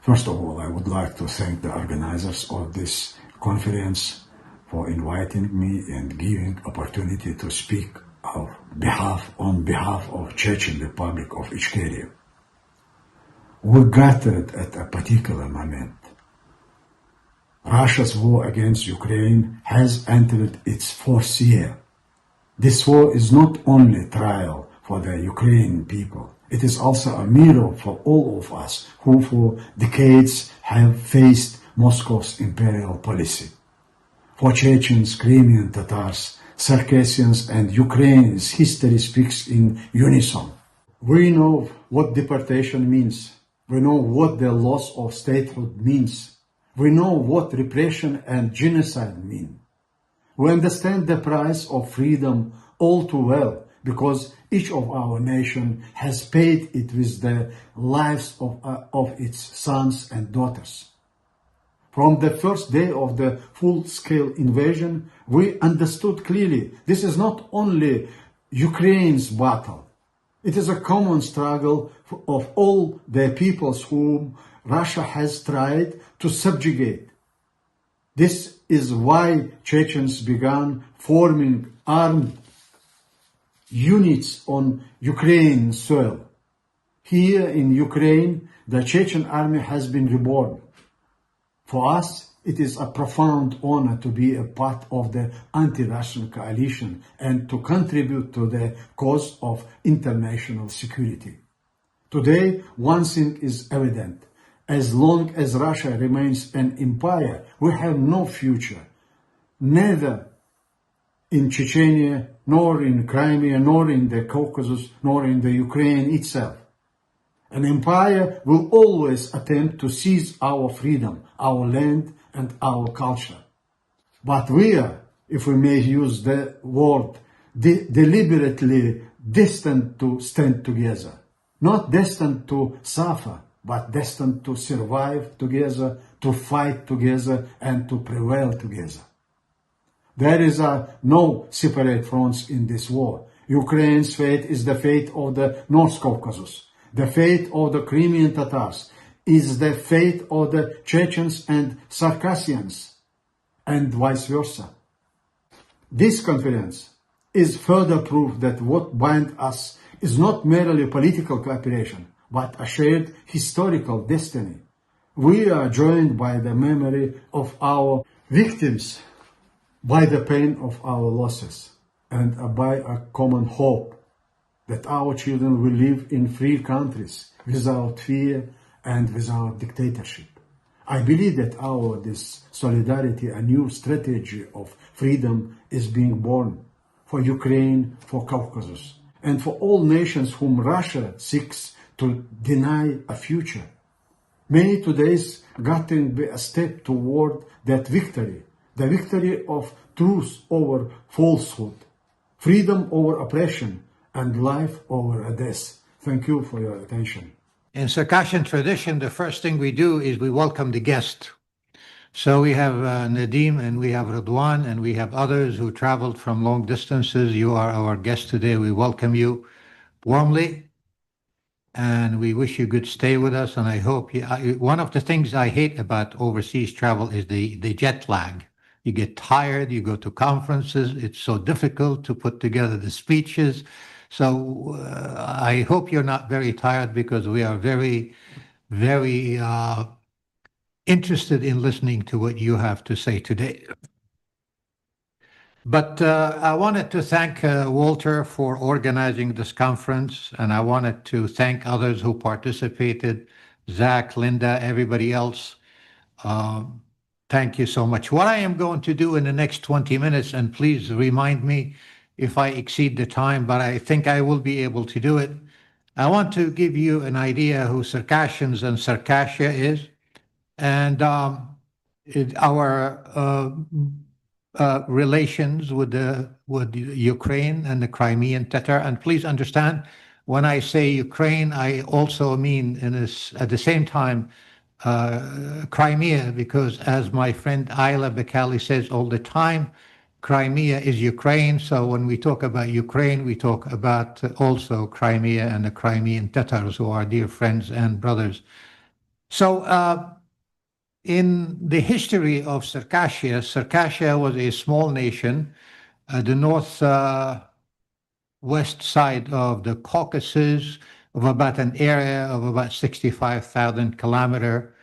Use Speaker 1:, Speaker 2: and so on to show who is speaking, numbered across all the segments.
Speaker 1: First of all, I would like to thank the organizers of this conference for inviting me and giving opportunity to speak on behalf of Chechen Republic of Ichkeria. We gathered at a particular moment. Russia's war against Ukraine has entered its fourth year. This war is not only a trial for the Ukrainian people, it is also a mirror for all of us who for decades have faced Moscow's imperial policy. For Chechens, Crimean Tatars, Circassians and Ukrainians, history speaks in unison. We know what deportation means. We know what the loss of statehood means. We know what repression and genocide mean. We understand the price of freedom all too well because each of our nation has paid it with the lives of its sons and daughters. From the first day of the full-scale invasion, we understood clearly this is not only Ukraine's battle. It is a common struggle of all the peoples whom Russia has tried to subjugate. This is why Chechens began forming armed units on Ukrainian soil. Here in Ukraine, the Chechen army has been reborn. For us, it is a profound honor to be a part of the anti-Russian coalition and to contribute to the cause of international security. Today, one thing is evident. As long as Russia remains an empire, we have no future, neither in Chechnya, nor in Crimea, nor in the Caucasus, nor in the Ukraine itself. An empire will always attempt to seize our freedom, our land, and our culture. But we are, if we may use the word, deliberately destined to stand together. Not destined to suffer, but destined to survive together, to fight together, and to prevail together. There is no separate fronts in this war. Ukraine's fate is the fate of the North Caucasus. The fate of the Crimean Tatars is the fate of the Chechens and Circassians, and vice versa. This conference is further proof that what binds us is not merely political cooperation, but a shared historical destiny. We are joined by the memory of our victims, by the pain of our losses, and by a common hope that our children will live in free countries without fear and without dictatorship. I believe that this solidarity, a new strategy of freedom is being born for Ukraine, for Caucasus, and for all nations whom Russia seeks to deny a future. May today's gathering be a step toward that victory, the victory of truth over falsehood, freedom over oppression, and life over death. Thank you for your attention.
Speaker 2: In Circassian tradition, the first thing we do is we welcome the guest. So we have Nadim and we have Radwan and we have others who traveled from long distances. You are our guest today. We welcome you warmly and we wish you good stay with us. And I hope one of the things I hate about overseas travel is the jet lag. You get tired, you go to conferences. It's so difficult to put together the speeches. So I hope you're not very tired because we are very, very interested in listening to what you have to say today. But I wanted to thank Walter for organizing this conference, and I wanted to thank others who participated, Zach, Linda, everybody else. Thank you so much. What I am going to do in the next 20 minutes, and please remind me if I exceed the time, but I think I will be able to do it. I want to give you an idea who Circassians and Circassia is, and our relations with Ukraine and the Crimean Tatar. And please understand, when I say Ukraine, I also mean at the same time Crimea, because as my friend Ayla Bekali says all the time, Crimea is Ukraine. So when we talk about Ukraine, we talk about also Crimea and the Crimean Tatars, who are dear friends and brothers. So, in the history of Circassia, Circassia was a small nation, the west side of the Caucasus, of about an area of about 65,000 kilometer,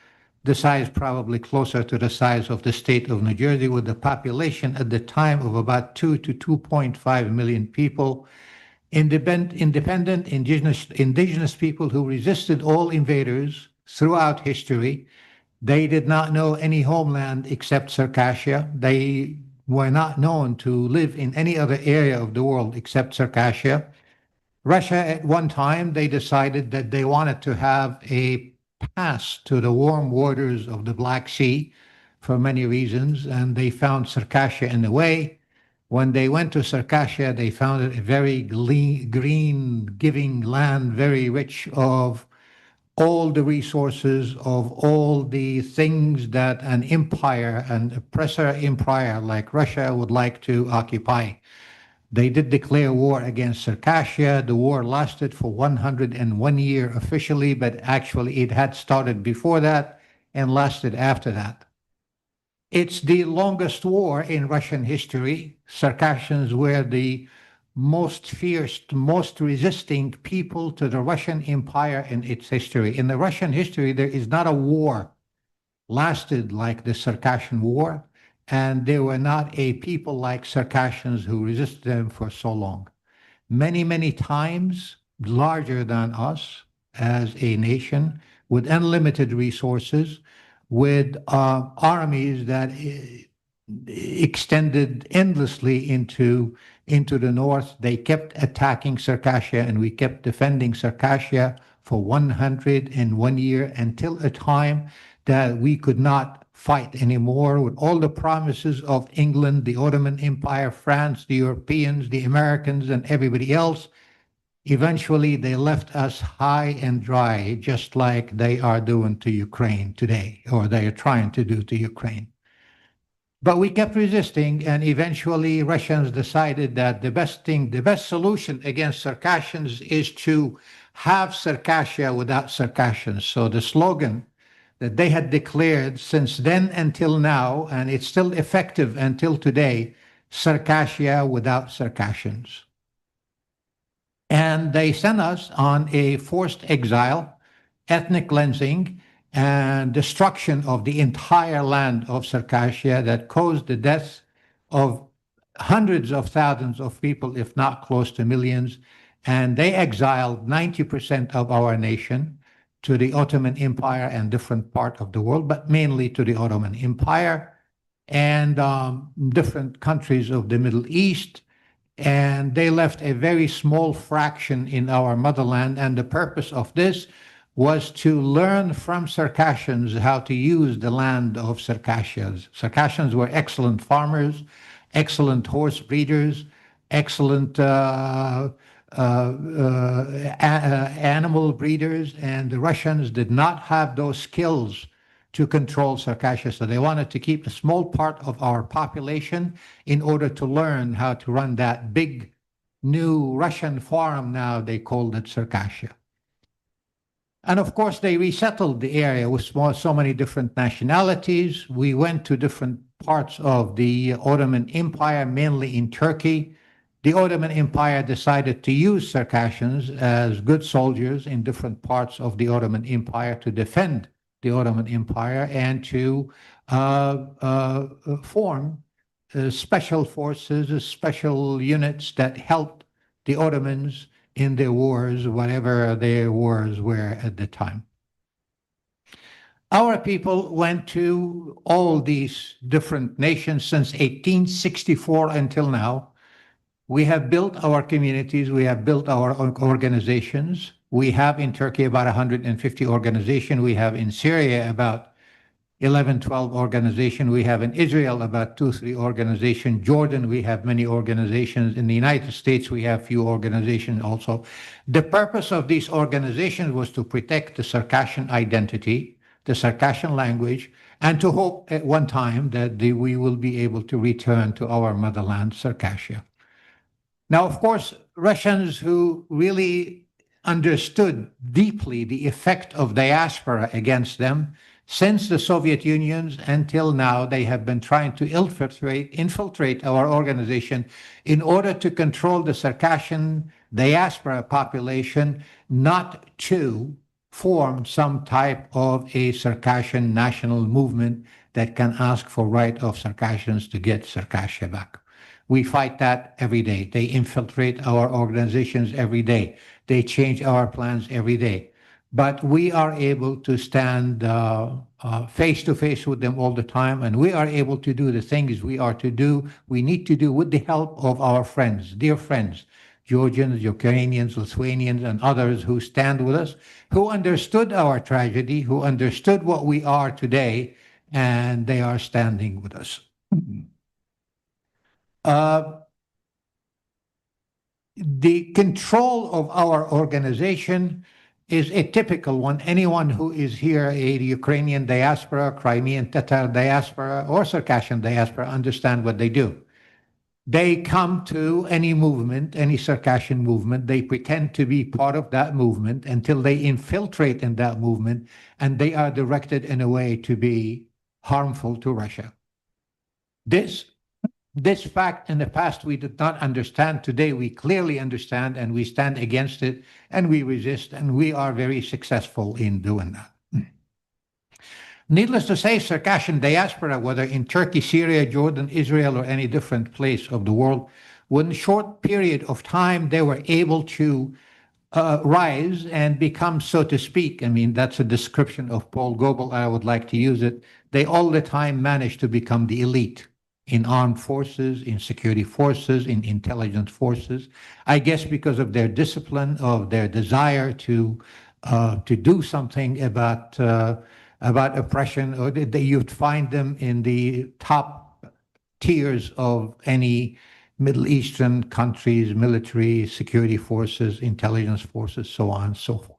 Speaker 2: the size probably closer to the size of the state of New Jersey, with a population at the time of about 2 to 2.5 million people, independent indigenous people who resisted all invaders throughout history. They did not know any homeland except Circassia. They were not known to live in any other area of the world except Circassia. Russia, at one time, they decided that they wanted to have a pass to the warm waters of the Black Sea for many reasons, and they found Circassia in the way. When they went to Circassia, they found it a very green, giving land, very rich of all the resources, of all the things that an empire, an oppressor empire like Russia would like to occupy. They did declare war against Circassia. The war lasted for 101 years officially, but actually it had started before that and lasted after that. It's the longest war in Russian history. Circassians were the most fierce, most resisting people to the Russian Empire in its history. In the Russian history, there is not a war lasted like the Circassian War, and there were not a people like Circassians who resisted them for so long. Many, many times larger than us as a nation, with unlimited resources, with armies that extended endlessly into the north. They kept attacking Circassia, and we kept defending Circassia for 101 years until a time that we could not fight anymore, with all the promises of England, the Ottoman Empire, France, the Europeans, the Americans, and everybody else. Eventually, they left us high and dry, just like they are doing to Ukraine today, or they are trying to do to Ukraine. But we kept resisting, and eventually Russians decided that the best solution against Circassians is to have Circassia without Circassians. So the slogan that they had declared since then until now, and it's still effective until today, Circassia without Circassians. And they sent us on a forced exile, ethnic cleansing, and destruction of the entire land of Circassia that caused the deaths of hundreds of thousands of people, if not close to millions. And they exiled 90% of our nation to the Ottoman Empire and different parts of the world, but mainly to the Ottoman Empire and different countries of the Middle East. And they left a very small fraction in our motherland. And the purpose of this was to learn from Circassians how to use the land of Circassia. Circassians were excellent farmers, excellent horse breeders, excellent animal breeders, and the Russians did not have those skills to control Circassia. So they wanted to keep a small part of our population in order to learn how to run that big new Russian farm. Now they called it Circassia. And of course, they resettled the area with so many different nationalities. We went to different parts of the Ottoman Empire, mainly in Turkey. The Ottoman Empire decided to use Circassians as good soldiers in different parts of the Ottoman Empire to defend the Ottoman Empire and to form special forces, special units that helped the Ottomans in their wars, whatever their wars were at the time. Our people went to all these different nations since 1864 until now. We have built our communities, we have built our organizations. We have in Turkey about 150 organizations. We have in Syria about 11, 12 organizations. We have in Israel about 2, 3 organizations. Jordan, we have many organizations. In the United States, we have few organizations also. The purpose of these organizations was to protect the Circassian identity, the Circassian language, and to hope at one time that we will be able to return to our motherland, Circassia. Now, of course, Russians who really understood deeply the effect of diaspora against them. Since the Soviet Union until now, they have been trying to infiltrate our organization in order to control the Circassian diaspora population, not to form some type of a Circassian national movement that can ask for right of Circassians to get Circassia back. We fight that every day. They infiltrate our organizations every day. They change our plans every day. But we are able to stand face to face with them all the time, and we are able to do the things we need to do with the help of our friends, dear friends, Georgians, Ukrainians, Lithuanians, and others who stand with us, who understood our tragedy, who understood what we are today, and they are standing with us. The control of our organization is a typical one. Anyone who is here, a Ukrainian diaspora, Crimean Tatar diaspora, or Circassian diaspora, understand what they do. They come to any movement, any Circassian movement, they pretend to be part of that movement until they infiltrate in that movement, and they are directed in a way to be harmful to Russia. This fact in the past we did not understand. Today we clearly understand, and we stand against it, and we resist, and we are very successful in doing that. Needless to say, Circassian diaspora, whether in Turkey, Syria, Jordan, Israel, or any different place of the world, within a short period of time, they were able to rise and become, so to speak, I mean, that's a description of Paul Goebel, I would like to use it. They all the time managed to become the elite in armed forces, in security forces, in intelligence forces. I guess because of their discipline, of their desire to do something about oppression, or you'd find them in the top tiers of any Middle Eastern countries, military, security forces, intelligence forces, so on and so forth.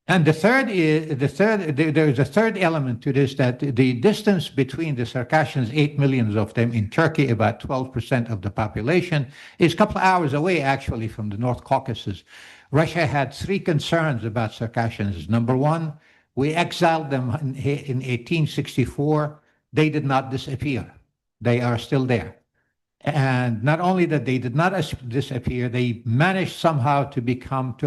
Speaker 2: And there is a third element to this, that the distance between the Circassians, 8 million of them in Turkey, about 12% of the population, is a couple of hours away actually from the North Caucasus. Russia had three concerns about Circassians. Number one, we exiled them in 1864. They did not disappear. They are still there. And not only that they did not disappear, they managed somehow to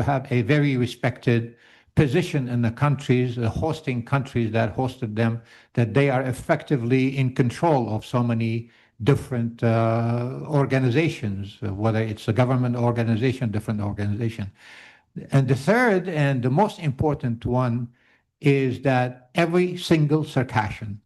Speaker 2: have a very respected position in the countries, the hosting countries that hosted them, that they are effectively in control of so many different organizations, whether it's a government organization, different organization. And the third and the most important one is that every single Circassian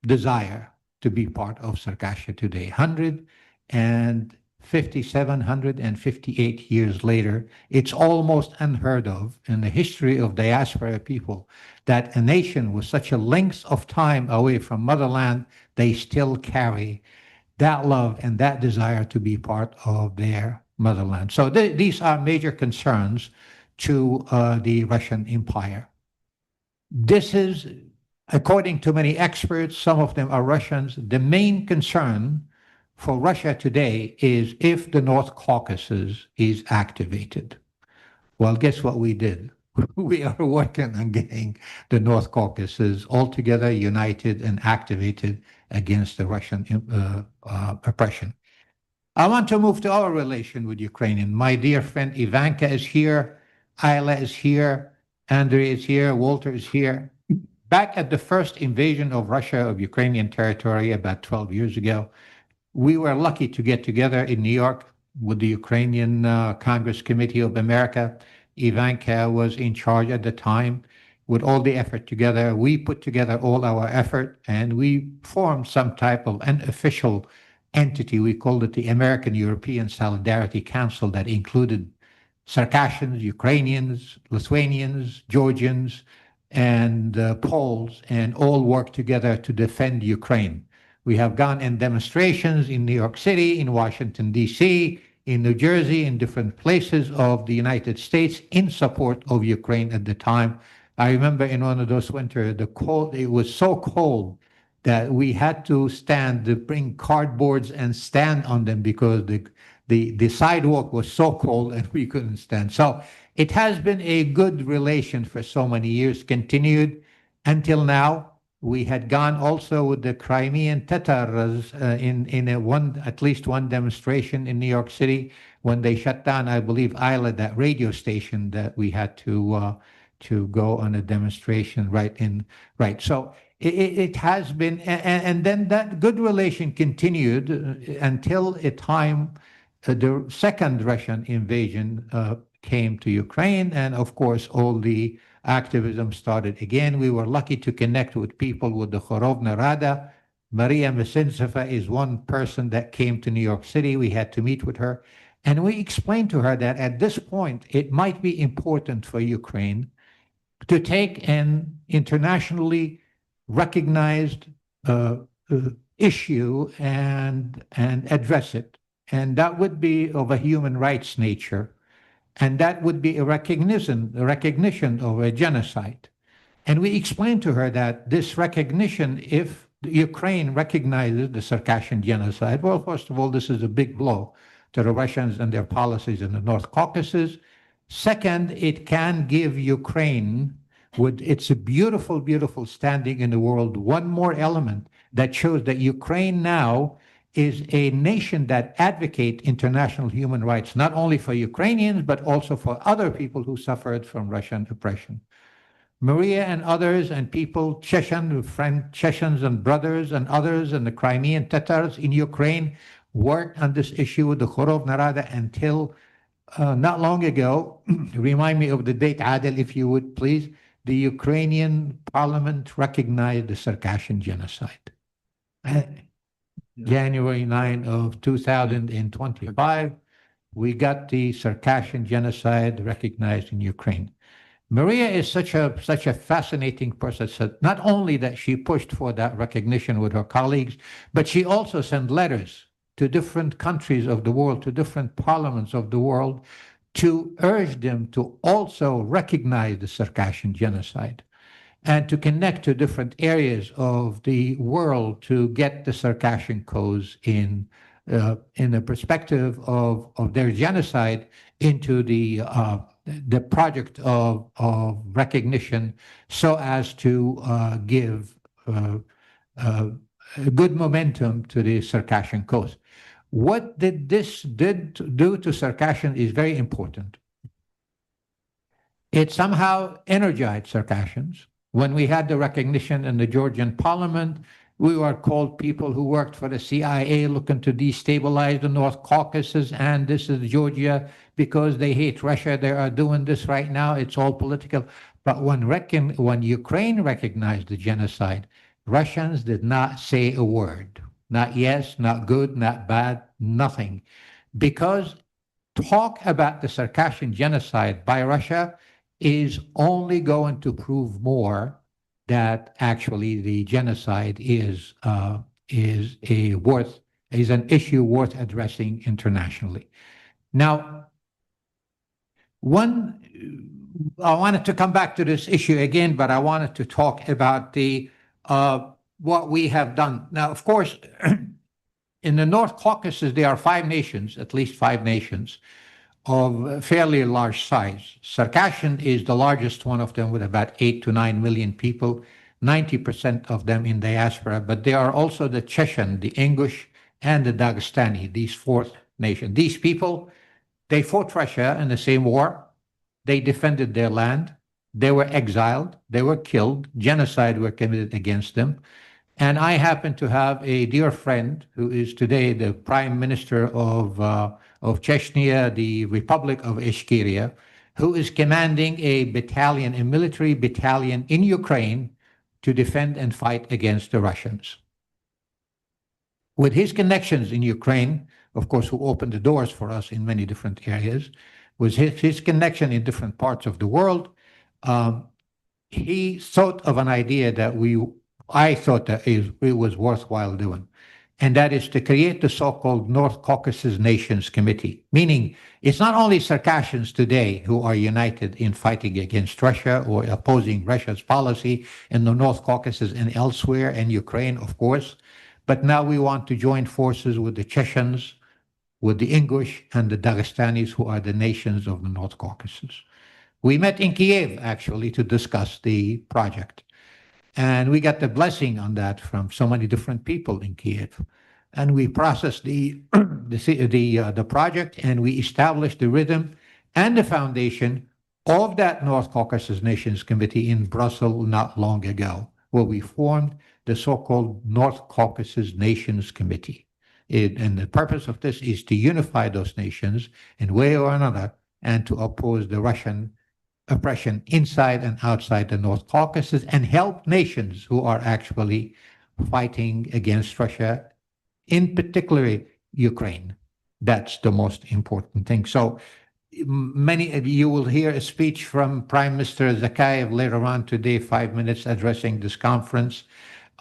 Speaker 2: desire to be part of Circassia today. 158 years later, it's almost unheard of in the history of diaspora people that a nation with such a length of time away from motherland, they still carry that love and that desire to be part of their motherland. So these are major concerns to the Russian Empire. This is, according to many experts, some of them are Russians, the main concern for Russia today is if the North Caucasus is activated. Well, guess what we did? We are working on getting the North Caucasus altogether united and activated against the Russian oppression. I want to move to our relation with Ukraine. My dear friend Ivanka is here, Ayla is here, Andrei is here, Walter is here. Back at the first invasion of Russia of Ukrainian territory about 12 years ago, we were lucky to get together in New York with the Ukrainian Congress Committee of America. Ivanka was in charge at the time. With all the effort together, we put together all our effort and we formed some type of unofficial entity. We called it the American European Solidarity Council, that included Circassians, Ukrainians, Lithuanians, Georgians, and Poles, and all worked together to defend Ukraine. We have gone in demonstrations in New York City, in Washington, D.C., in New Jersey, in different places of the United States in support of Ukraine at the time. I remember in one of those winters, it was so cold that we had to bring cardboards and stand on them because the sidewalk was so cold and we couldn't stand. So it has been a good relation for so many years, continued until now. We had gone also with the Crimean Tatars in at least one demonstration in New York City when they shut down, I believe, Isla, that radio station that we had to go on a demonstration right. So it has been, and then that good relation continued until a time the second Russian invasion came to Ukraine, and of course all the activism started again. We were lucky to connect with people with the Khorovna Rada. Maria Mesentseva is one person that came to New York City. We had to meet with her, and we explained to her that at this point it might be important for Ukraine to take an internationally recognized issue and address it. And that would be of a human rights nature. And that would be a recognition of a genocide. And we explained to her that this recognition, if Ukraine recognizes the Circassian genocide, well, first of all, this is a big blow to the Russians and their policies in the North Caucasus. Second, it can give Ukraine, with its beautiful, beautiful standing in the world, one more element that shows that Ukraine now is a nation that advocates international human rights, not only for Ukrainians, but also for other people who suffered from Russian oppression. Maria and others and people, Chechens and brothers and others and the Crimean Tatars in Ukraine worked on this issue with the Khorovna Rada until not long ago. Remind me of the date, Adel, if you would, please. The Ukrainian parliament recognized the Circassian genocide. January 9 of 2025, we got the Circassian genocide recognized in Ukraine. Maria is such a fascinating person. So not only that she pushed for that recognition with her colleagues, but she also sent letters to different countries of the world, to different parliaments of the world, to urge them to also recognize the Circassian genocide and to connect to different areas of the world to get the Circassian cause in the perspective of their genocide into the project of recognition, so as to give good momentum to the Circassian cause. What this did do to Circassian is very important. It somehow energized Circassians. When we had the recognition in the Georgian parliament, we were called people who worked for the CIA looking to destabilize the North Caucasus, and this is Georgia because they hate Russia. They are doing this right now. It's all political. But when Ukraine recognized the genocide, Russians did not say a word. Not yes, not good, not bad, nothing. Because talk about the Circassian genocide by Russia is only going to prove more that actually the genocide is an issue worth addressing internationally. Now, I wanted to come back to this issue again, but I wanted to talk about what we have done. Now, of course, in the North Caucasus, there are at least five nations, of fairly large size. Circassian is the largest one of them with about 8 to 9 million people, 90% of them in diaspora, but there are also the Chechen, the Ingush, and the Dagestani, these fourth nation. These people, they fought Russia in the same war. They defended their land. They were exiled. They were killed. Genocide were committed against them. And I happen to have a dear friend who is today the Prime Minister of Chechnya, the Republic of Ishkeria, who is commanding a battalion, a military battalion in Ukraine to defend and fight against the Russians. With his connections in Ukraine, of course, who opened the doors for us in many different areas, with his connection in different parts of the world, he thought of an idea that I thought that it was worthwhile doing. And that is to create the so-called North Caucasus Nations Committee, meaning it's not only Circassians today who are united in fighting against Russia or opposing Russia's policy in the North Caucasus and elsewhere, and Ukraine, of course, but now we want to join forces with the Chechens, with the Ingush and the Dagestanis, who are the nations of the North Caucasus. We met in Kiev, actually, to discuss the project. And we got the blessing on that from so many different people in Kiev. And we processed the project, and we established the rhythm and the foundation of that North Caucasus Nations Committee in Brussels not long ago, where we formed the so-called North Caucasus Nations Committee. And the purpose of this is to unify those nations in a way or another and to oppose the Russian oppression inside and outside the North Caucasus and help nations who are actually fighting against Russia, in particular Ukraine. That's the most important thing. So many of you will hear a speech from Prime Minister Zakayev later on today, 5 minutes addressing this conference.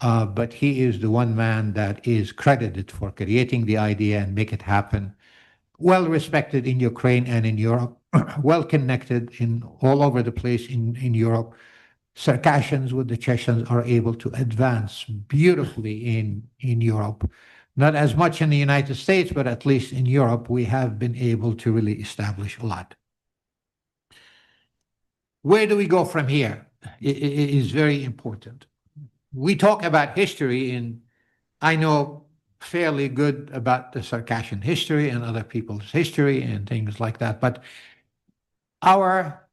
Speaker 2: But he is the one man that is credited for creating the idea and make it happen. Well respected in Ukraine and in Europe, well connected in all over the place in Europe. Circassians with the Chechens are able to advance beautifully in Europe. Not as much in the United States, but at least in Europe, we have been able to really establish a lot. Where do we go from here? It is very important. We talk about history, and I know fairly good about the Circassian history and other people's history and things like that. But our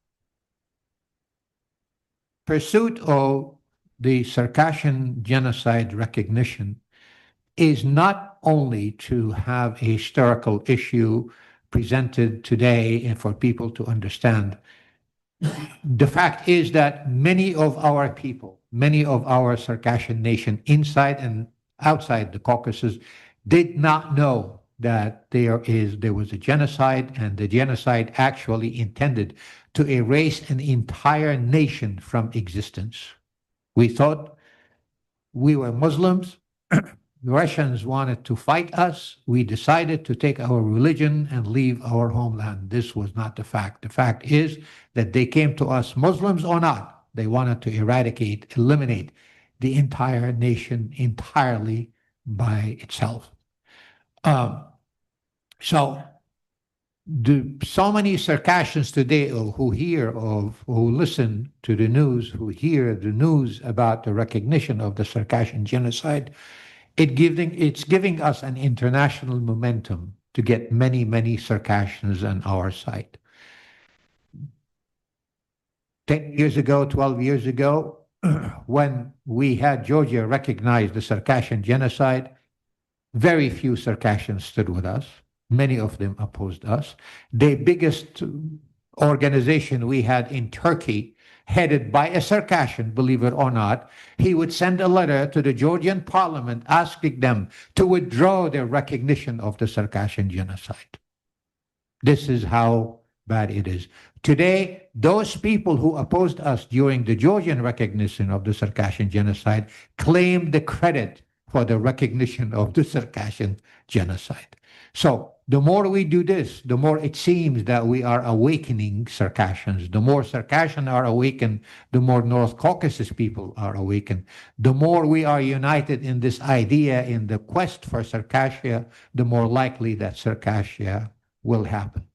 Speaker 2: pursuit of the Circassian genocide recognition is not only to have a historical issue presented today and for people to understand. The fact is that many of our people, many of our Circassian nation inside and outside the Caucasus did not know that there was a genocide, and the genocide actually intended to erase an entire nation from existence. We thought we were Muslims. The Russians wanted to fight us. We decided to take our religion and leave our homeland. This was not the fact. The fact is that they came to us, Muslims or not. They wanted to eliminate the entire nation entirely by itself. So many Circassians today who listen to the news, who hear the news about the recognition of the Circassian genocide, it's giving us an international momentum to get many, many Circassians on our side. 10 years ago, 12 years ago, when we had Georgia recognize the Circassian genocide, very few Circassians stood with us. Many of them opposed us. The biggest organization we had in Turkey, headed by a Circassian, believe it or not, he would send a letter to the Georgian parliament asking them to withdraw their recognition of the Circassian genocide. This is how bad it is. Today, those people who opposed us during the Georgian recognition of the Circassian genocide claim the credit for the recognition of the Circassian genocide. So the more we do this, the more it seems that we are awakening Circassians. The more Circassians are awakened, the more North Caucasus people are awakened. The more we are united in this idea, in the quest for Circassia, the more likely that Circassia will happen.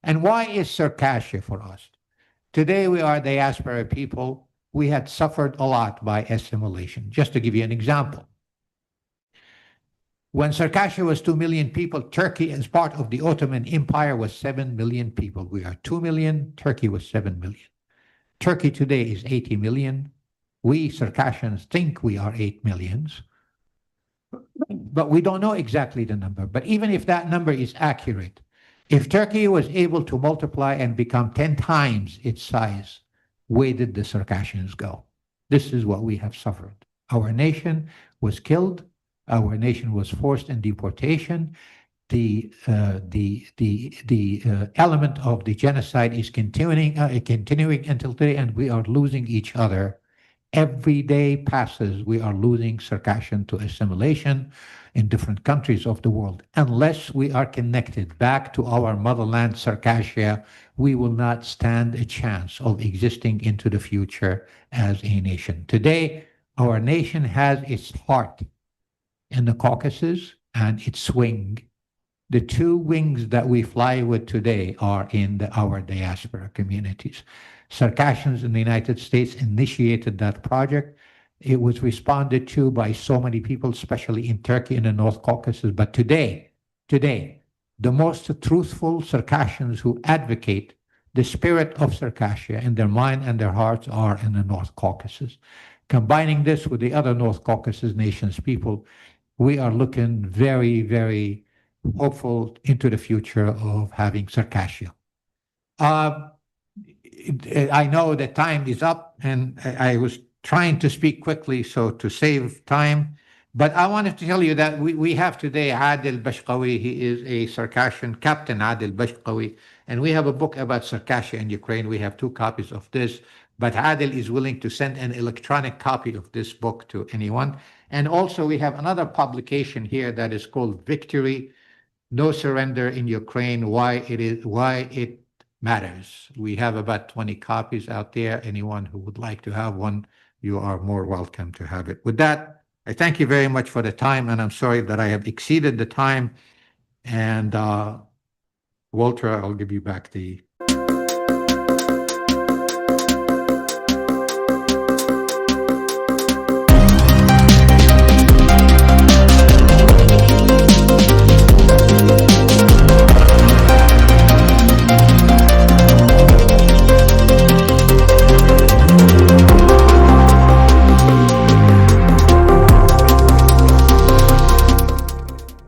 Speaker 2: And why is Circassia for us? Today we are diaspora people. We had suffered a lot by assimilation. Just to give you an example. When Circassia was 2 million people, Turkey, as part of the Ottoman Empire, was 7 million people. We are 2 million, Turkey was 7 million. Turkey today is 80 million. We Circassians think we are 8 millions, but we don't know exactly the number. But even if that number is accurate, if Turkey was able to multiply and become 10 times its size, where did the Circassians go? This is what we have suffered. Our nation was killed. Our nation was forced in deportation. The element of the genocide is continuing until today, and we are losing each other. Every day passes, we are losing Circassian to assimilation in different countries of the world. Unless we are connected back to our motherland, Circassia, we will not stand a chance of existing into the future as a nation. Today, our nation has its heart in the Caucasus and its swing The two wings that we fly with today are in our diaspora communities. Circassians in the United States initiated that project. It was responded to by so many people, especially in Turkey and the North Caucasus. But today, the most truthful Circassians who advocate the spirit of Circassia in their mind and their hearts are in the North Caucasus. Combining this with the other North Caucasus nations people, we are looking very, very hopeful into the future of having Circassia. I know that time is up, and I was trying to speak quickly so to save time, but I wanted to tell you that we have today Adil Bashkawi. He is a Circassian, Captain Adil Bashkawi, and we have a book about Circassia in Ukraine. We have 2 copies of this, but Adil is willing to send an electronic copy of this book to anyone. And also we have another publication here that is called Victory, No Surrender in Ukraine, why it matters. We have about 20 copies out there. Anyone who would like to have one, you are more welcome to have it. With that, I thank you very much for the time, and I'm sorry that I have exceeded the time. And Walter, I'll give you back the